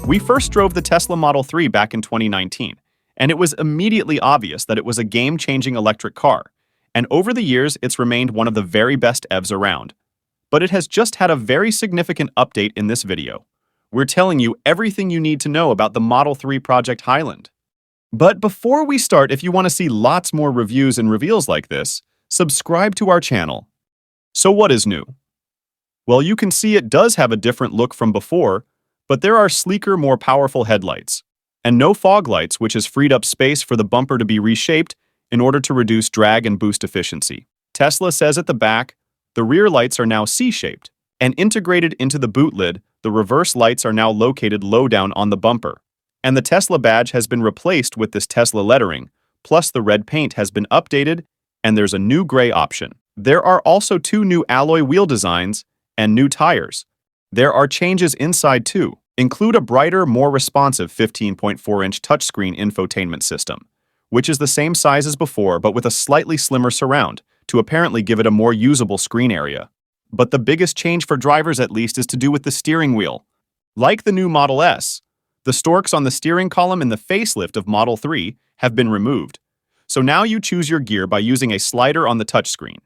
We first drove the Tesla Model 3 back in 2019, and it was immediately obvious that it was a game-changing electric car, and over the years it's remained one of the very best EVs around. But it has just had a very significant update in this video. We're telling you everything you need to know about the Model 3 Project Highland. But before we start, if you want to see lots more reviews and reveals like this, subscribe to our channel. So what is new? Well, you can see it does have a different look from before, but there are sleeker, more powerful headlights, and no fog lights, which has freed up space for the bumper to be reshaped in order to reduce drag and boost efficiency. Tesla says at the back, the rear lights are now C-shaped, and integrated into the boot lid, the reverse lights are now located low down on the bumper. And the Tesla badge has been replaced with this Tesla lettering, plus the red paint has been updated, and there's a new gray option. There are also 2 new alloy wheel designs and new tires. There are changes inside too. Include a brighter, more responsive 15.4-inch touchscreen infotainment system, which is the same size as before but with a slightly slimmer surround, to apparently give it a more usable screen area. But the biggest change for drivers at least is to do with the steering wheel. Like the new Model S, the storks on the steering column in the facelift of Model 3 have been removed. So now you choose your gear by using a slider on the touchscreen.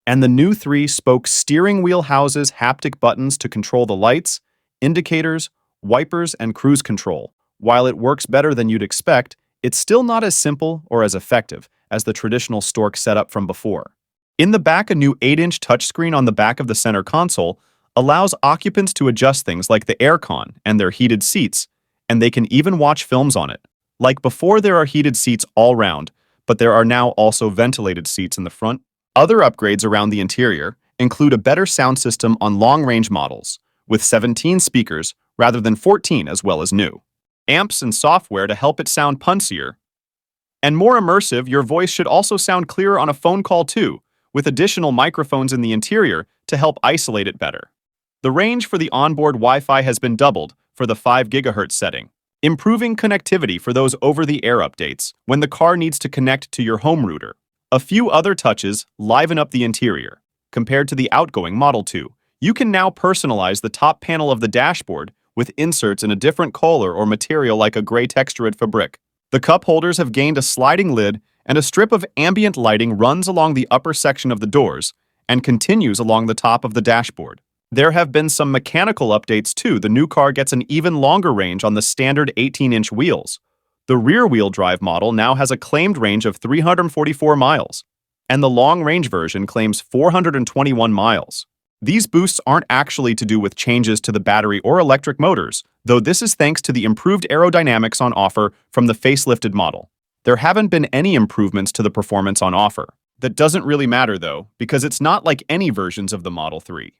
And the new 3-spoke steering wheel houses haptic buttons to control the lights, indicators, wipers, and cruise control. While it works better than you'd expect, it's still not as simple or as effective as the traditional stork setup from before. In the back, a new 8-inch touchscreen on the back of the center console allows occupants to adjust things like the aircon and their heated seats, and they can even watch films on it. Like before, there are heated seats all round, but there are now also ventilated seats in the front. Other upgrades around the interior include a better sound system on long-range models, with 17 speakers rather than 14, as well as new amps and software to help it sound punchier and more immersive. Your voice should also sound clearer on a phone call too, with additional microphones in the interior to help isolate it better. The range for the onboard Wi-Fi has been doubled for the 5 GHz setting, improving connectivity for those over-the-air updates when the car needs to connect to your home router. A few other touches liven up the interior. Compared to the outgoing Model 2, you can now personalize the top panel of the dashboard with inserts in a different color or material like a gray textured fabric. The cup holders have gained a sliding lid, and a strip of ambient lighting runs along the upper section of the doors and continues along the top of the dashboard. There have been some mechanical updates too. The new car gets an even longer range on the standard 18-inch wheels. The rear-wheel drive model now has a claimed range of 344 miles, and the long-range version claims 421 miles. These boosts aren't actually to do with changes to the battery or electric motors, though this is thanks to the improved aerodynamics on offer from the facelifted model. There haven't been any improvements to the performance on offer. That doesn't really matter though, because it's not like any versions of the Model 3.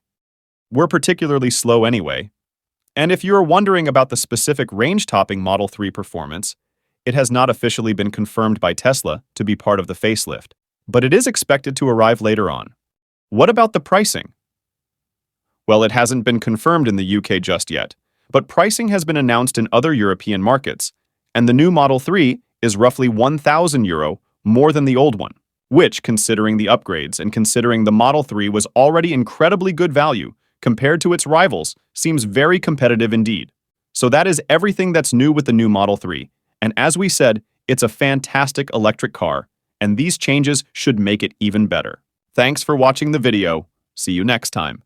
We're particularly slow anyway. And if you're wondering about the specific range-topping Model 3 performance, it has not officially been confirmed by Tesla to be part of the facelift, but it is expected to arrive later on. What about the pricing? Well, it hasn't been confirmed in the UK just yet, but pricing has been announced in other European markets, and the new Model 3 is roughly €1,000 more than the old one, which, considering the upgrades and considering the Model 3 was already incredibly good value compared to its rivals, seems very competitive indeed. So that is everything that's new with the new Model 3, and as we said, it's a fantastic electric car, and these changes should make it even better. Thanks for watching the video. See you next time.